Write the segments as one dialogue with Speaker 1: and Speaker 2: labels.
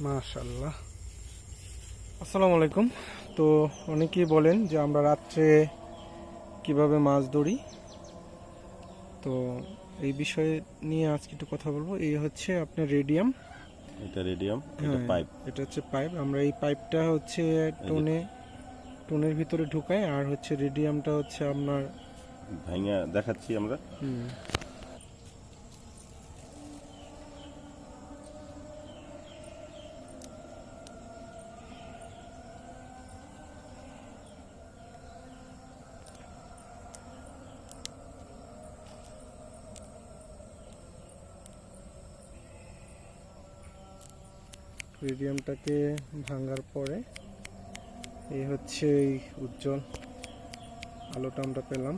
Speaker 1: মাশাআল্লাহ। আসসালামু আলাইকুম। তো অনেকেই বলেন যে আমরা রাত্রে কিভাবে মাছ ধরি, তো এই বিষয়ে নিয়ে আজকে একটু কথা বলবো। এই হচ্ছে আপনার রেডিয়াম।
Speaker 2: এটা রেডিয়াম, এটা
Speaker 1: হ্যাঁ,
Speaker 2: পাইপ।
Speaker 1: এটা হচ্ছে পাইপ। আমরা এই পাইপটা হচ্ছে
Speaker 2: এই যে
Speaker 1: টনের ভিতরে ঢুকাই, আর হচ্ছে রেডিয়ামটা হচ্ছে আপনার
Speaker 2: ভাঙা দেখাচ্ছি আমরা।
Speaker 1: হুম, রেডিয়ামটাকে ভাঙার পরে এই হচ্ছে এই উজ্জ্বল আলোটা আমরা পেলাম।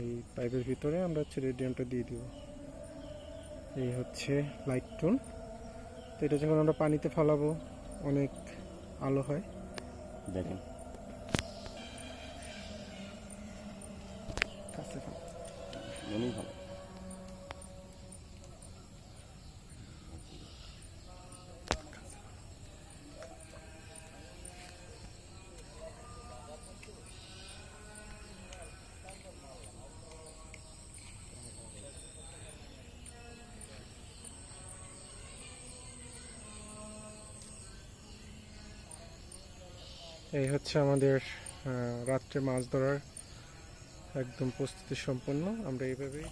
Speaker 1: এই পাইপের ভিতরে আমরা হচ্ছে রেডিয়ামটা দিয়ে দিব। এই হচ্ছে লাইট টোন। তো এটা যখন আমরা পানিতে ফেলাবো অনেক আলো হয়।
Speaker 2: দেখেন
Speaker 1: কাছে ফেলা।
Speaker 2: অনেক ভালো।
Speaker 1: এই হচ্ছে আমাদের রাত্রে মাছ ধরার একদম প্রস্তুতি সম্পন্ন। আমরা এইভাবেই,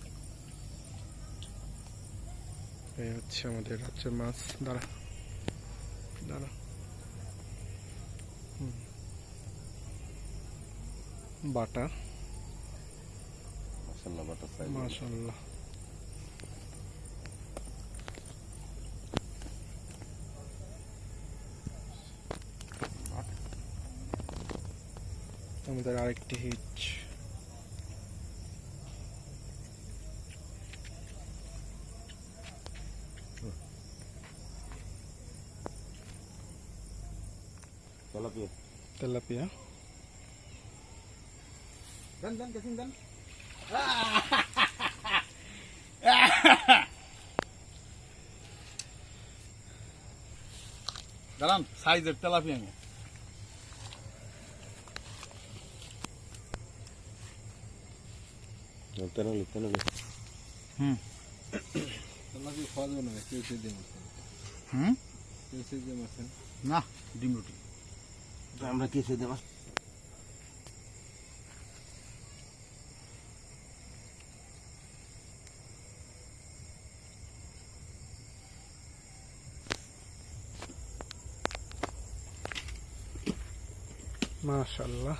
Speaker 1: এই হচ্ছে আমাদের রাত্রে মাছ ধরা ধরা বাটা।
Speaker 2: মাশাআল্লাহ, বাটার সাইজ।
Speaker 1: মাশাআল্লাহ। আমাদের আরেকটি hit.
Speaker 2: Tilapia.
Speaker 1: Tilapia.
Speaker 3: Dan kasing dan. Dalam size tilapia নিয়ে
Speaker 2: তেলাপি।
Speaker 3: তেলাপিয়া খাওয়া যাবে না, কেউ দিয়ে মাছেন। কেউ দিয়ে মাছেন না, ডিম রুটি
Speaker 2: আমরা কেসে দেব।
Speaker 1: মাশাআল্লাহ।